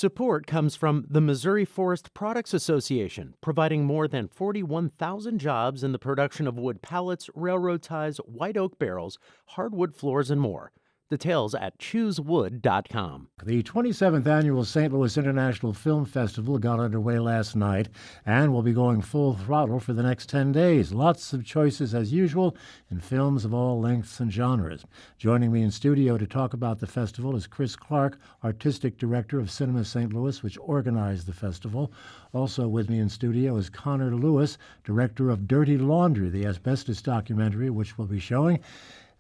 Support comes from the Missouri Forest Products Association, providing more than 41,000 jobs in the production of wood pallets, railroad ties, white oak barrels, hardwood floors, and more. Details at choosewood.com. The 27th Annual St. Louis International Film Festival got underway last night and will be going full throttle for the next 10 days. Lots of choices as usual in films of all lengths and genres. Joining me in studio to talk about the festival is Chris Clark, Artistic Director of Cinema St. Louis, which organized the festival. Also with me in studio is Connor Lewis, Director of Dirty Laundry, the asbestos documentary, which we'll be showing.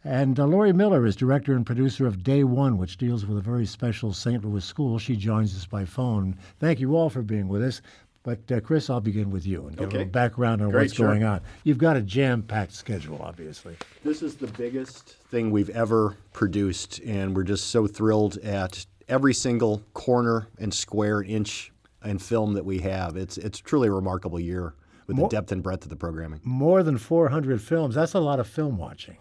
And Lori Miller is director and producer of Day One, which deals with a very special St. Louis school. She joins us by phone. Thank you all for being with us. But, Chris, I'll begin with you and get a little background on what's going on. You've got a jam-packed schedule, obviously. This is the biggest thing we've ever produced, and we're just so thrilled at every single corner and square inch and film that we have. It's truly a remarkable year with the depth and breadth of the programming. More than 400 films. That's a lot of film watching.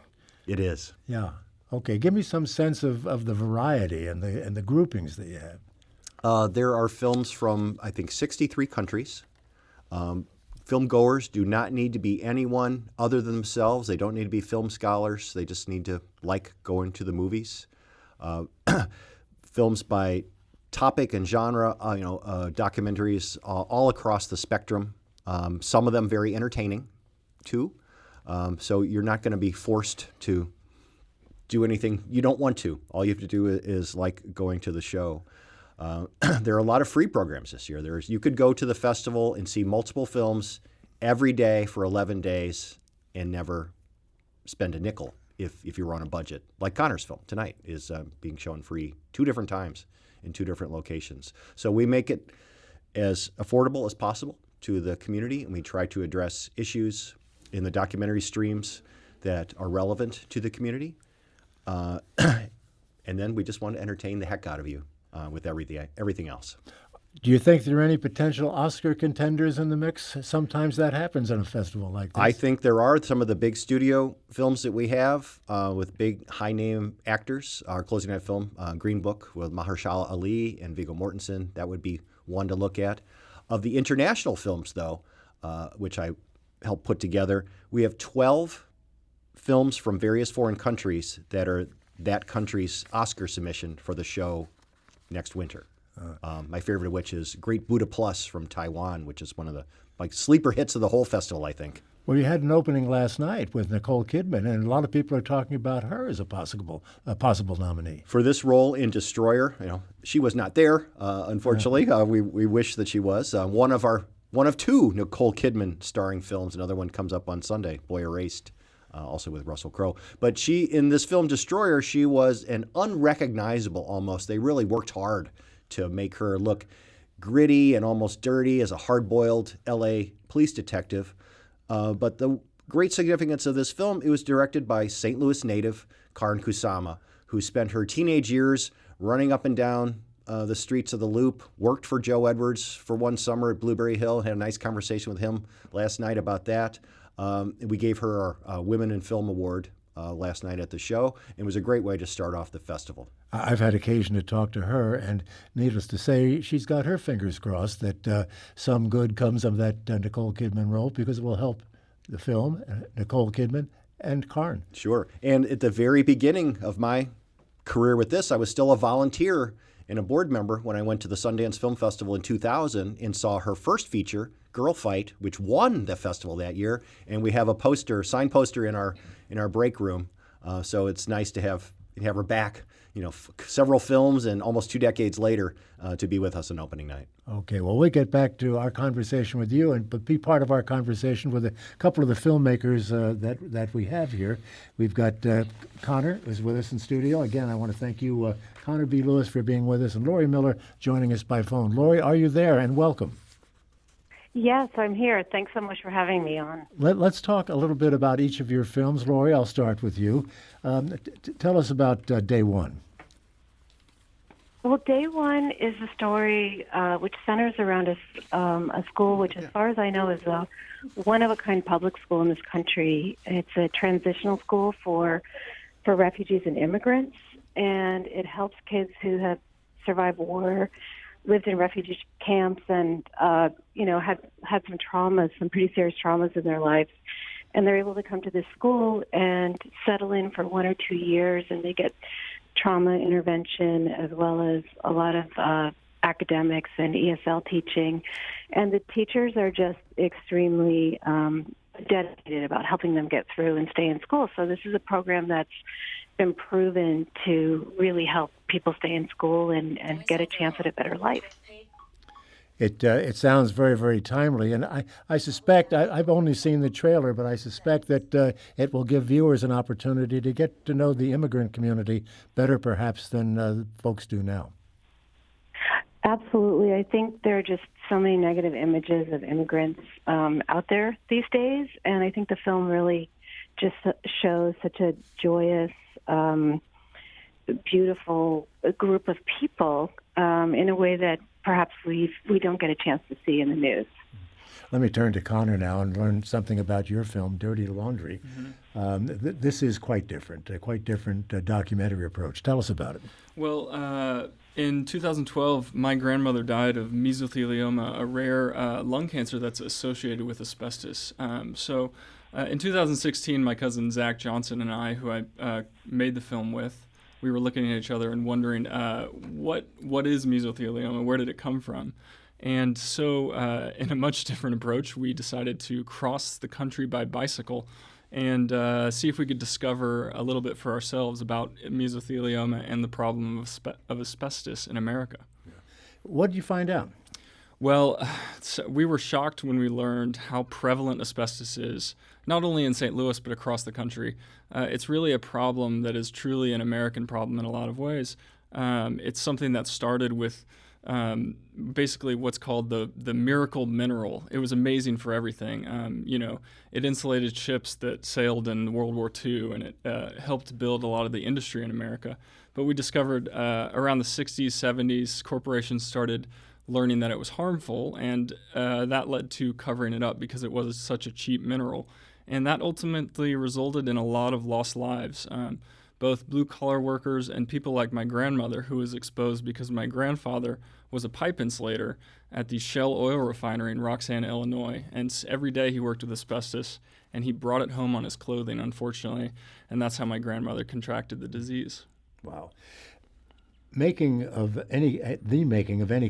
It is. Yeah. Okay. Give me some sense of the variety and the groupings that you have. There are films from, I think, 63 countries. Film goers do not need to be anyone other than themselves. They don't need to be film scholars. They just need to like going to the movies. Films by topic and genre, documentaries all across the spectrum. Some of them very entertaining, too. So you're not going to be forced to do anything you don't want to. All you have to do is like going to the show. There are a lot of free programs this year. You could go to the festival and see multiple films every day for 11 days and never spend a nickel if you're on a budget. Like Connor's film tonight is being shown free 2 different times in 2 different locations. So we make it as affordable as possible to the community, and we try to address issues in the documentary streams that are relevant to the community. And then we just want to entertain the heck out of you with everything else. Do you think there are any potential Oscar contenders in the mix? Sometimes that happens on a festival like this. I think there are some of the big studio films that we have with big high-name actors. Our closing night film, Green Book, with Mahershala Ali and Viggo Mortensen, that would be one to look at. Of the international films, though, which I helped put together, we have 12 films from various foreign countries that are that country's Oscar submission for the show next winter. My favorite of which is Great Buddha Plus from Taiwan, which is one of the sleeper hits of the whole festival, I think. Well, you had an opening last night with Nicole Kidman, and a lot of people are talking about her as a possible nominee. For this role in Destroyer, she was not there, unfortunately. We wish that she was. One of 2 Nicole Kidman starring films. Another one comes up on Sunday, Boy Erased, also with Russell Crowe. But she, in this film Destroyer, she was an unrecognizable almost. They really worked hard to make her look gritty and almost dirty as a hard-boiled L.A. police detective. But the great significance of this film, it was directed by St. Louis native Karen Kusama, who spent her teenage years running up and down the streets of the Loop, worked for Joe Edwards for one summer at Blueberry Hill, had a nice conversation with him last night about that. We gave her our Women in Film Award last night at the show. It was a great way to start off the festival. I've had occasion to talk to her, and needless to say, she's got her fingers crossed that some good comes of that Nicole Kidman role, because it will help the film, Nicole Kidman, and Karen. Sure. And at the very beginning of my career with this, I was still a volunteer and a board member when I went to the Sundance Film Festival in 2000 and saw her first feature, Girl Fight, which won the festival that year. And we have a signed poster in our break room. So it's nice to have her back, several films and almost 2 decades later to be with us on opening night. Okay, well, we'll get back to our conversation with you, but be part of our conversation with a couple of the filmmakers that we have here. We've got Connor, who's with us in studio. Again, I want to thank you, Connor B. Lewis, for being with us, and Lori Miller joining us by phone. Lori, are you there? And welcome. Yes, I'm here. Thanks so much for having me on. Let's talk a little bit about each of your films. Lori, I'll start with you. Tell us about Day One. Well, Day One is a story which centers around a school which, as far as I know, is a one-of-a-kind public school in this country. It's a transitional school for refugees and immigrants, and it helps kids who have survived war lived in refugee camps and, had some traumas, some pretty serious traumas in their lives. And they're able to come to this school and settle in for 1 or 2 years, and they get trauma intervention as well as a lot of academics and ESL teaching. And the teachers are just extremely dedicated about helping them get through and stay in school. So this is a program that's been proven to really help people stay in school and get a chance at a better life. It sounds very, very timely, and I suspect, I've only seen the trailer, but I suspect that it will give viewers an opportunity to get to know the immigrant community better perhaps than folks do now. Absolutely. I think there are just so many negative images of immigrants out there these days, and I think the film really just shows such a joyous, beautiful group of people in a way that perhaps we don't get a chance to see in the news. Let me turn to Connor now and learn something about your film, Dirty Laundry. This is quite different, a quite different documentary approach. Tell us about it. Well, in 2012, my grandmother died of mesothelioma, a rare lung cancer that's associated with asbestos. In 2016, my cousin Zach Johnson and I, who I made the film with, we were looking at each other and wondering, what is mesothelioma? Where did it come from? And so in a much different approach, we decided to cross the country by bicycle and see if we could discover a little bit for ourselves about mesothelioma and the problem of asbestos in America. What did you find out? Well, we were shocked when we learned how prevalent asbestos is, not only in St. Louis, but across the country. It's really a problem that is truly an American problem in a lot of ways. It's something that started with basically what's called the miracle mineral. It was amazing for everything. It insulated ships that sailed in World War II, and it helped build a lot of the industry in America. But we discovered around the 60s, 70s, corporations started learning that it was harmful, and that led to covering it up because it was such a cheap mineral. And that ultimately resulted in a lot of lost lives. Both blue-collar workers and people like my grandmother, who was exposed because my grandfather was a pipe insulator at the Shell oil refinery in Roxanne, Illinois. And every day he worked with asbestos, and he brought it home on his clothing, unfortunately. And that's how my grandmother contracted the disease. Wow. The making of any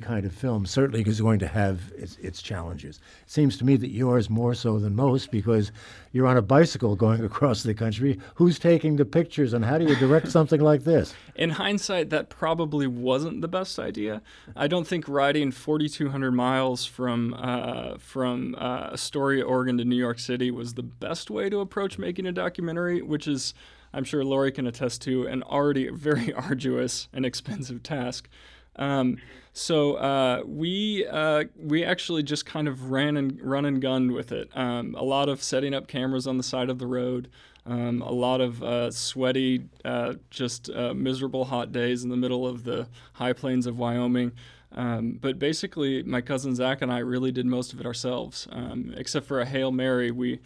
kind of film certainly is going to have its challenges. It seems to me that yours more so than most because you're on a bicycle going across the country. Who's taking the pictures, and how do you direct something like this? In hindsight, that probably wasn't the best idea. I don't think riding 4,200 miles from Astoria, Oregon to New York City was the best way to approach making a documentary, which is, I'm sure Lori can attest to, an already very arduous and expensive task. So we actually just kind of run and gunned with it. A lot of setting up cameras on the side of the road, a lot of sweaty, miserable hot days in the middle of the high plains of Wyoming. But basically, my cousin Zach and I really did most of it ourselves, except for a Hail Mary. We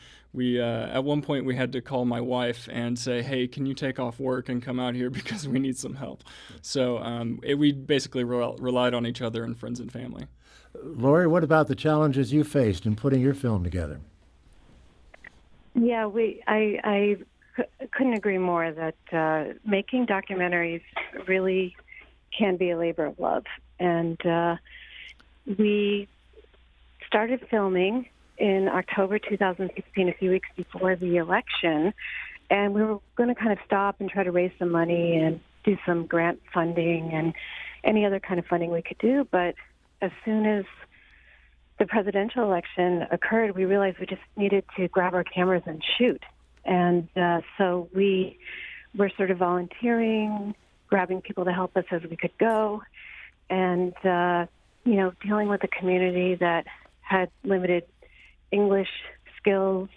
at one point we had to call my wife and say, "Hey, can you take off work and come out here because we need some help?" So we basically relied on each other and friends and family. Lori, what about the challenges you faced in putting your film together? Yeah, I couldn't agree more that making documentaries really can be a labor of love. And we started filming in October 2016, a few weeks before the election, and we were going to kind of stop and try to raise some money and do some grant funding and any other kind of funding we could do. But as soon as the presidential election occurred, we realized we just needed to grab our cameras and shoot. And so we were sort of volunteering, grabbing people to help us as we could go, and dealing with a community that had limited English skills,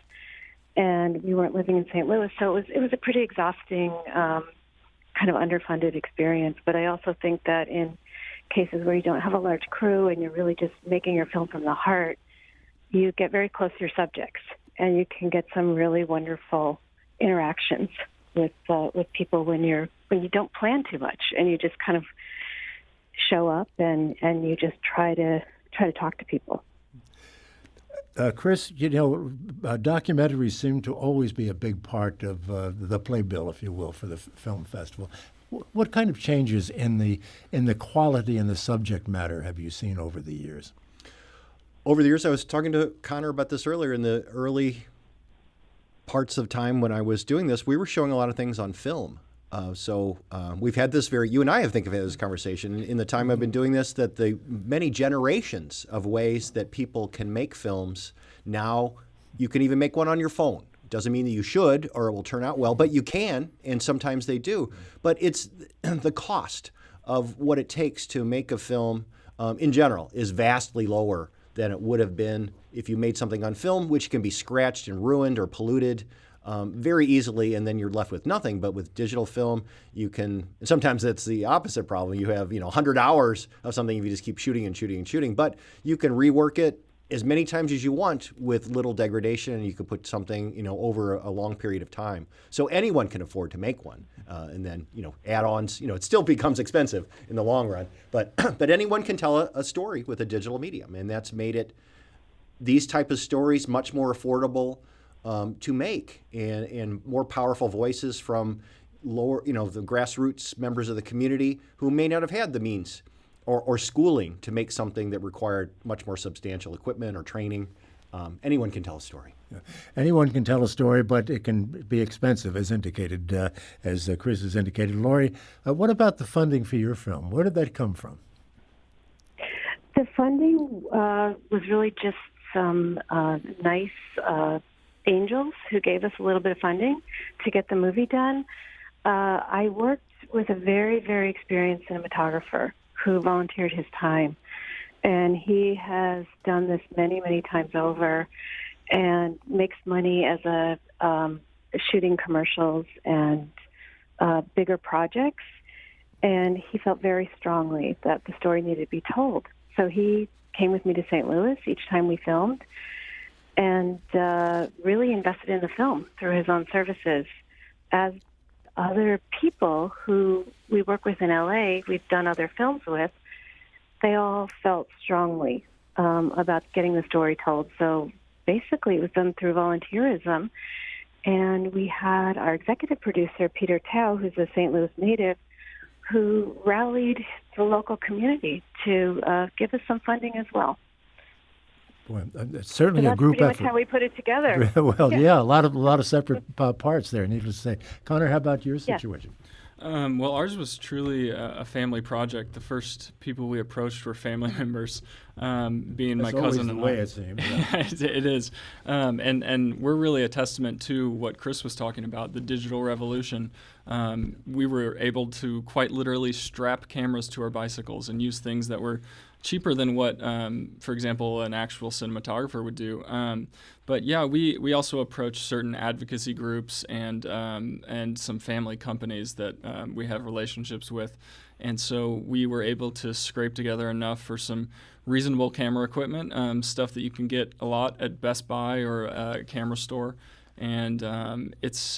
and we weren't living in St. Louis, so it was a pretty exhausting, kind of underfunded experience. But I also think that in cases where you don't have a large crew and you're really just making your film from the heart, you get very close to your subjects, and you can get some really wonderful interactions with people when you don't plan too much, and you just kind of show up and you just try to talk to people. Chris, documentaries seem to always be a big part of the playbill, if you will, for the film festival. What kind of changes in the quality and the subject matter have you seen over the years? Over the years, I was talking to Connor about this earlier. In the early parts of time when I was doing this, we were showing a lot of things on film. So we've had this you and I have had this conversation in the time I've been doing this, that the many generations of ways that people can make films. Now you can even make one on your phone. Doesn't mean that you should or it will turn out well, but you can, and sometimes they do. But it's the cost of what it takes to make a film in general is vastly lower than it would have been if you made something on film, which can be scratched and ruined or polluted very easily, and then you're left with nothing. But with digital film, you can, sometimes that's the opposite problem. You have 100 hours of something if you just keep shooting and shooting and shooting, but you can rework it as many times as you want with little degradation, and you can put something over a long period of time. So anyone can afford to make one, and then add-ons. It still becomes expensive in the long run, but but anyone can tell a story with a digital medium, and that's made these type of stories much more affordable to make, and more powerful voices from lower, the grassroots members of the community who may not have had the means or schooling to make something that required much more substantial equipment or training. Anyone can tell a story. Yeah. Anyone can tell a story, but it can be expensive, as indicated, as Chris has indicated. Lori, what about the funding for your film? Where did that come from? The funding was really just some nice angels who gave us a little bit of funding to get the movie done. I worked with a very, very experienced cinematographer who volunteered his time, and he has done this many, many times over and makes money as a shooting commercials and bigger projects. And he felt very strongly that the story needed to be told. So he came with me to St. Louis each time we filmed and really invested in the film through his own services. As other people who we work with in LA, we've done other films with, they all felt strongly about getting the story told. So basically it was done through volunteerism. And we had our executive producer, Peter Tao, who's a St. Louis native, who rallied the local community to give us some funding as well. Boy, it's certainly so a group pretty effort. much how we put it together. Well, yeah, a lot of separate parts there, needless to say. Connor, how about your situation? Well, ours was truly a family project. The first people we approached were family members, being That's my cousin always and the way I. it seems. Yeah. It is, and we're really a testament to what Chris was talking about, the digital revolution. We were able to quite literally strap cameras to our bicycles and use things that were cheaper than what, for example, an actual cinematographer would do. But yeah, we also approached certain advocacy groups and some family companies that we have relationships with. And so we were able to scrape together enough for some reasonable camera equipment, stuff that you can get a lot at Best Buy or a camera store. And it's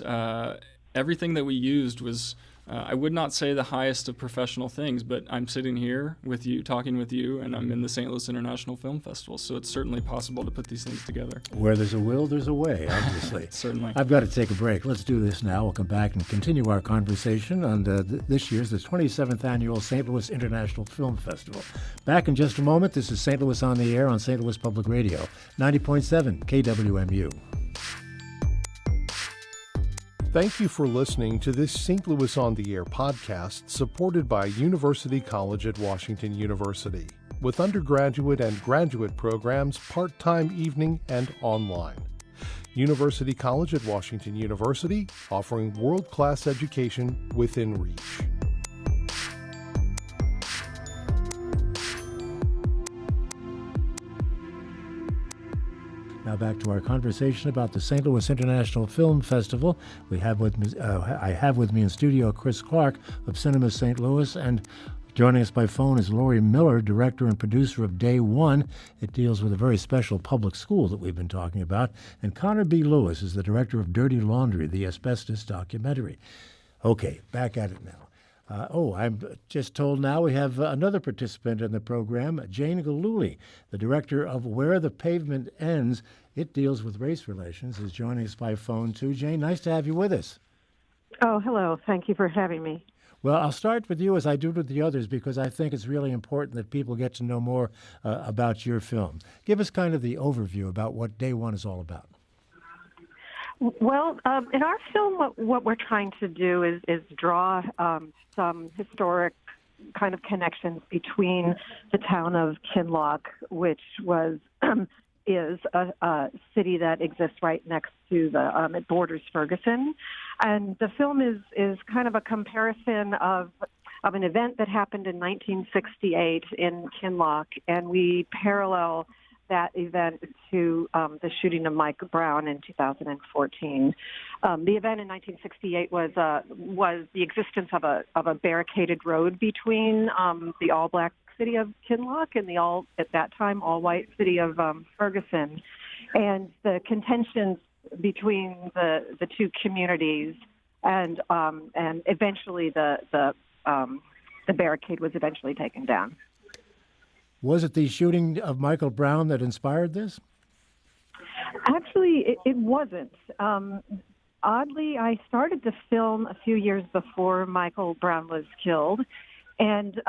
everything that we used was, I would not say the highest of professional things, but I'm sitting here with you, talking with you, and I'm in the St. Louis International Film Festival, so it's certainly possible to put these things together. Where there's a will, there's a way, obviously. Certainly. I've got to take a break. Let's do this now. We'll come back and continue our conversation on this year's, the 27th Annual St. Louis International Film Festival. Back in just a moment. This is St. Louis on the Air on St. Louis Public Radio, 90.7 KWMU. Thank you for listening to this St. Louis on the Air podcast supported by University College at Washington University, with undergraduate and graduate programs part-time, evening, and online. University College at Washington University, offering world-class education within reach. Now back to our conversation about the St. Louis International Film Festival. I have with me in studio Chris Clark of Cinema St. Louis, and joining us by phone is Lori Miller, director and producer of Day One. It deals with a very special public school that we've been talking about. And Connor B. Lewis is the director of Dirty Laundry, the asbestos documentary. Okay, back at it now. I'm just told now we have another participant in the program, Jane Galuli, the director of Where the Pavement Ends. It deals with race relations, is joining us by phone too. Jane, nice to have you with us. Oh, hello. Thank you for having me. Well, I'll start with you as I do with the others because I think it's really important that people get to know more about your film. Give us kind of the overview about what Day One is all about. Well, in our film, what we're trying to do is draw some historic kind of connections between the town of Kinloch, which was is a city that exists right next to it borders Ferguson, and the film is kind of a comparison of an event that happened in 1968 in Kinloch, and we parallel that event to the shooting of Mike Brown in 2014. The event in 1968 was the existence of a barricaded road between the all-black city of Kinloch and the at that time all-white city of Ferguson, and the contentions between the two communities, and eventually the barricade was eventually taken down. Was it the shooting of Michael Brown that inspired this? Actually, it wasn't. Oddly, I started the film a few years before Michael Brown was killed, and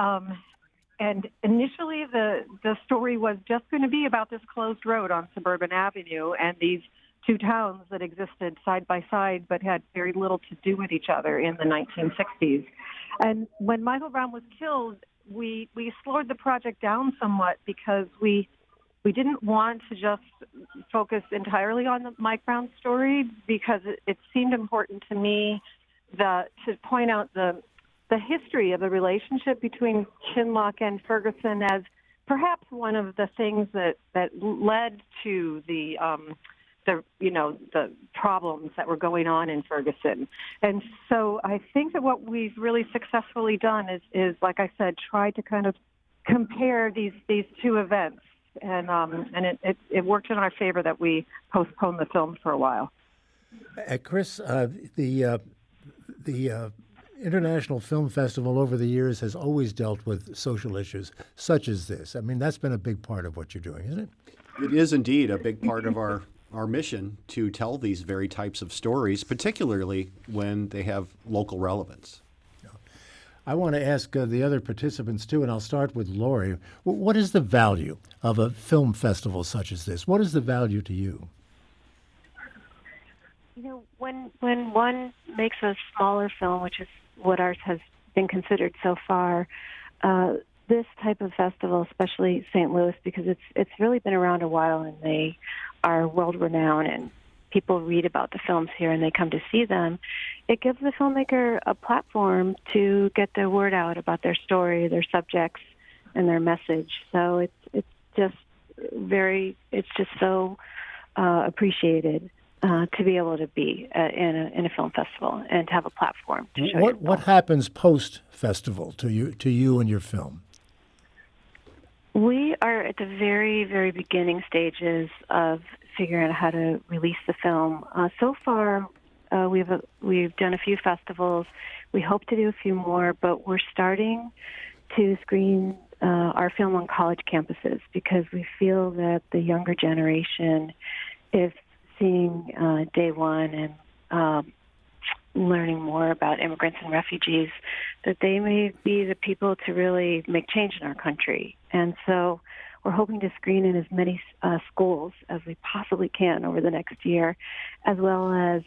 initially the story was just going to be about this closed road on Suburban Avenue and these two towns that existed side by side but had very little to do with each other in the 1960s. And when Michael Brown was killed, we slowed the project down somewhat because we didn't want to just focus entirely on the Mike Brown story, because it seemed important to me to point out the history of the relationship between Kinloch and Ferguson as perhaps one of the things that led to the problems that were going on in Ferguson. And so I think that what we've really successfully done is like I said, try to kind of compare these two events. And it worked in our favor that we postponed the film for a while. Chris, the International Film Festival over the years has always dealt with social issues such as this. I mean, that's been a big part of what you're doing, isn't it? It is indeed a big part of our mission to tell these very types of stories, particularly when they have local relevance. I want to ask the other participants too, and I'll start with Lori. What is the value of a film festival such as this? What is the value to you? You know, when one makes a smaller film, which is what ours has been considered so far, this type of festival, especially St. Louis, because it's really been around a while and they are world-renowned and people read about the films here and they come to see them, it gives the filmmaker a platform to get their word out about their story, their subjects, and their message. So it's just so appreciated to be able to be in a film festival and to have a platform to show what happens post-festival to you and your film? We are at the very, very beginning stages of figuring out how to release the film. So far, we've done a few festivals. We hope to do a few more, but we're starting to screen our film on college campuses because we feel that the younger generation is seeing Day One and learning more about immigrants and refugees, that they may be the people to really make change in our country. And so we're hoping to screen in as many schools as we possibly can over the next year, as well as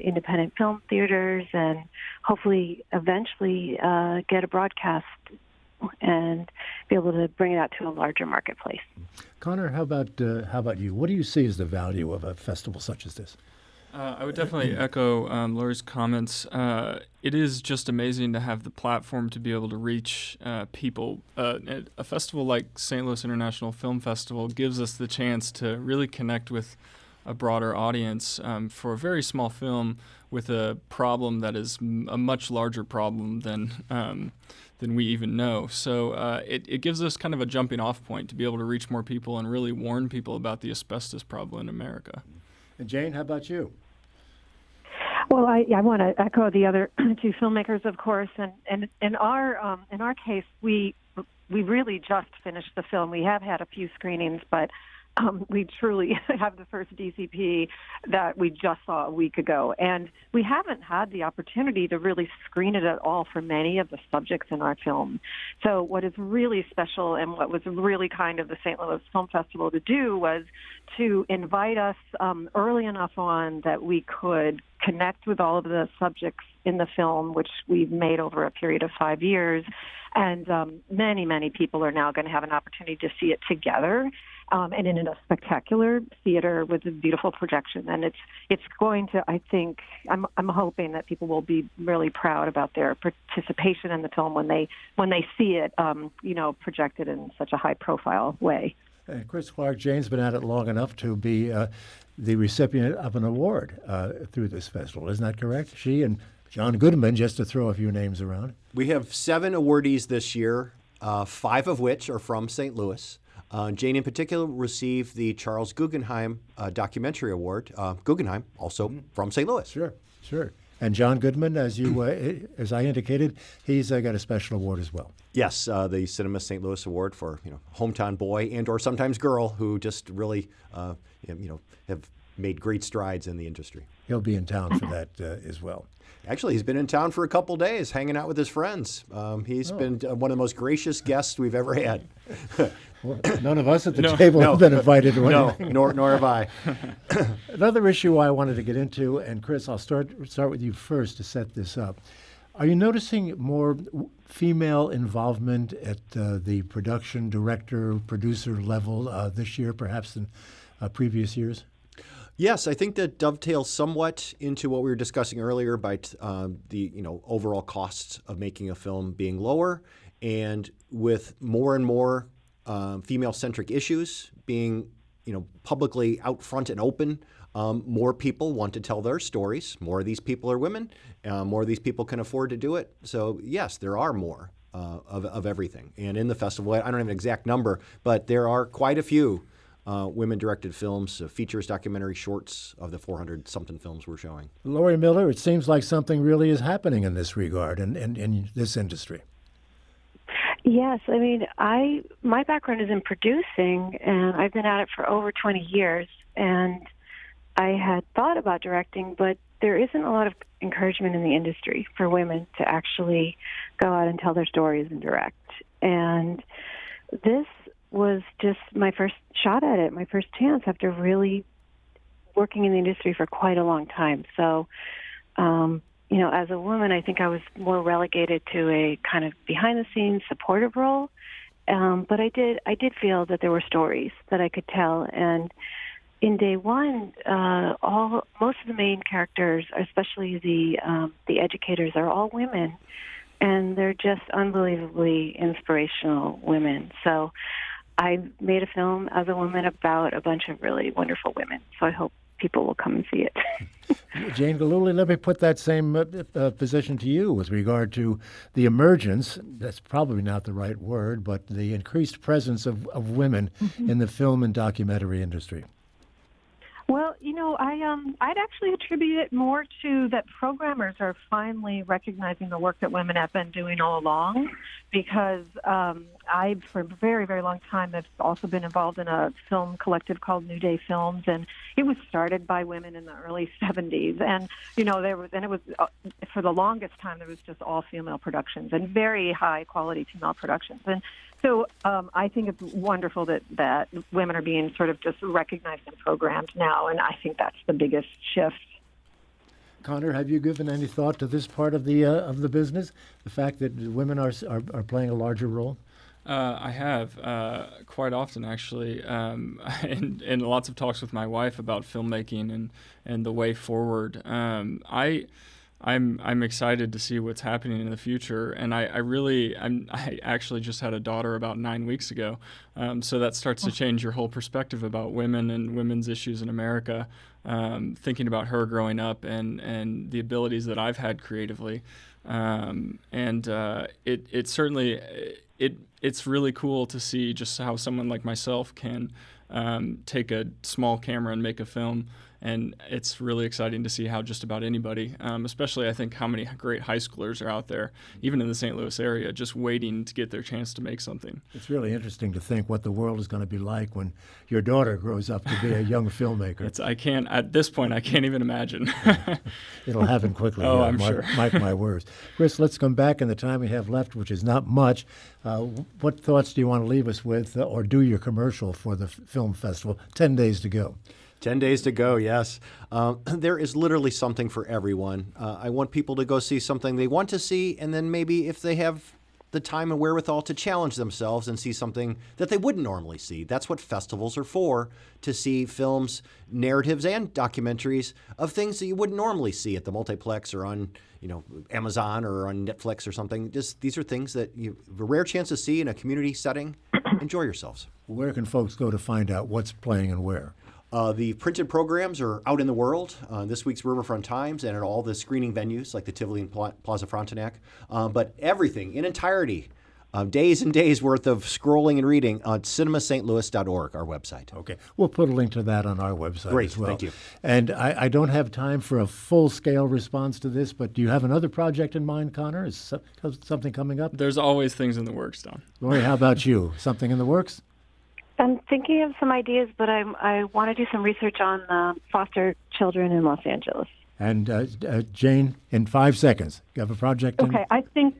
independent film theaters, and hopefully eventually get a broadcast and be able to bring it out to a larger marketplace. Connor, how about you? What do you see as the value of a festival such as this? I would definitely echo Lori's comments. It is just amazing to have the platform to be able to reach people. A festival like St. Louis International Film Festival gives us the chance to really connect with a broader audience for a very small film with a problem that is a much larger problem than we even know. So it gives us kind of a jumping off point to be able to reach more people and really warn people about the asbestos problem in America. And Jane, how about you? Well, I want to echo the other two filmmakers, of course, and in our case, we really just finished the film. We have had a few screenings, but we truly have the first DCP that we just saw a week ago, and we haven't had the opportunity to really screen it at all for many of the subjects in our film. So what is really special and what was really kind of the St. Louis Film Festival to do was to invite us early enough on that we could connect with all of the subjects in the film, which we've made over a period of 5 years. And many, many people are now going to have an opportunity to see it together. And in a spectacular theater with a beautiful projection, and it's going to. I think I'm hoping that people will be really proud about their participation in the film when they see it, projected in such a high profile way. Chris Clark Jane's been at it long enough to be the recipient of an award through this festival. Isn't that correct? She and John Goodman, just to throw a few names around. We have 7 awardees this year, 5 of which are from St. Louis. Jane, in particular, received the Charles Guggenheim Documentary Award. Guggenheim, also from St. Louis. Sure. And John Goodman, as I indicated, he's got a special award as well. Yes, the Cinema St. Louis Award for hometown boy and/or sometimes girl who just really have made great strides in the industry. He'll be in town for that as well. Actually, he's been in town for a couple days, hanging out with his friends. He's been one of the most gracious guests we've ever had. Well, none of us at the table have been invited to anything. Nor have I. Another issue I wanted to get into, and Chris, I'll start with you first to set this up. Are you noticing more female involvement at the production, director, producer level this year, perhaps than previous years? Yes, I think that dovetails somewhat into what we were discussing earlier by the overall costs of making a film being lower, and with more and more female-centric issues being publicly out front and open, more people want to tell their stories. More of these people are women. More of these people can afford to do it. So yes, there are more of everything. And in the festival, I don't have an exact number, but there are quite a few women-directed films, features, documentary, shorts of the 400-something films we're showing. Lori Miller, it seems like something really is happening in this regard in this industry. Yes, I mean, my background is in producing, and I've been at it for over 20 years, and I had thought about directing, but there isn't a lot of encouragement in the industry for women to actually go out and tell their stories and direct. And this was just my first shot at it, my first chance after really working in the industry for quite a long time. So, as a woman, I think I was more relegated to a kind of behind-the-scenes supportive role. But I did feel that there were stories that I could tell. And in day one, most of the main characters, especially the educators, are all women, and they're just unbelievably inspirational women. So I made a film as a woman about a bunch of really wonderful women. So I hope people will come and see it. Jane Gillooly, let me put that same position to you with regard to the emergence, that's probably not the right word, but the increased presence of women in the film and documentary industry. Well, I'd actually attribute it more to that programmers are finally recognizing the work that women have been doing all along, because I, for a very, very long time, have also been involved in a film collective called New Day Films, and it was started by women in the early 70s. And, it was, for the longest time, there was just all female productions and very high quality female productions. And so I think it's wonderful that women are being sort of just recognized and programmed now, and I think that's the biggest shift. Connor, have you given any thought to this part of the business, the fact that women are playing a larger role? I have quite often, actually, in lots of talks with my wife about filmmaking and the way forward. I'm excited to see what's happening in the future, and I actually just had a daughter about 9 weeks ago, so that starts to change your whole perspective about women and women's issues in America. Thinking about her growing up and the abilities that I've had creatively, it certainly it's really cool to see just how someone like myself can take a small camera and make a film. And it's really exciting to see how just about anybody, especially I think how many great high schoolers are out there, even in the St. Louis area, just waiting to get their chance to make something. It's really interesting to think what the world is going to be like when your daughter grows up to be a young filmmaker. At this point, I can't even imagine. It'll happen quickly. Oh, I'm sure. Mark my words. Chris, let's come back in the time we have left, which is not much. What thoughts do you want to leave us with, or do your commercial for the film festival? 10 days to go. 10 days to go, yes. There is literally something for everyone. I want people to go see something they want to see, and then maybe if they have the time and wherewithal to challenge themselves and see something that they wouldn't normally see. That's what festivals are for, to see films, narratives, and documentaries of things that you wouldn't normally see at the multiplex or on Amazon or on Netflix or something. These are things that you have a rare chance to see in a community setting. Enjoy yourselves. Where can folks go to find out what's playing and where? The printed programs are out in the world, this week's Riverfront Times and at all the screening venues like the Tivoli and Plaza Frontenac. But everything in entirety, days and days worth of scrolling and reading on cinemastlouis.org, our website. Okay. We'll put a link to that on our website Great, as well. thank you. And I don't have time for a full-scale response to this, but do you have another project in mind, Connor? Is something coming up? There's always things in the works, Don. Lori, how about you? Something in the works? I'm thinking of some ideas, but I want to do some research on foster children in Los Angeles. And Jane, in 5 seconds, you have a project in? Okay, I think,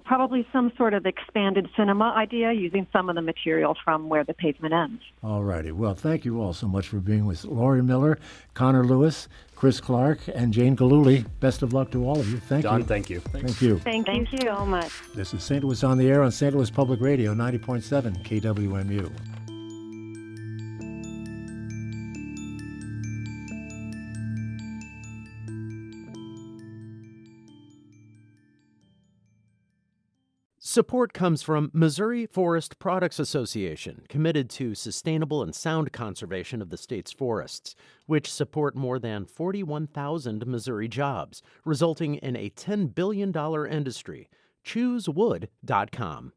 probably some sort of expanded cinema idea using some of the material from Where the Pavement Ends. All righty. Well, thank you all so much for being with Lori Miller, Connor Lewis, Chris Clark, and Jane Galuli. Best of luck to all of you. Thank Don, you. thank you. Thank you. Thank you so much. This is St. Louis on the Air on St. Louis Public Radio, 90.7 KWMU. Support comes from Missouri Forest Products Association, committed to sustainable and sound conservation of the state's forests, which support more than 41,000 Missouri jobs, resulting in a $10 billion industry. ChooseWood.com.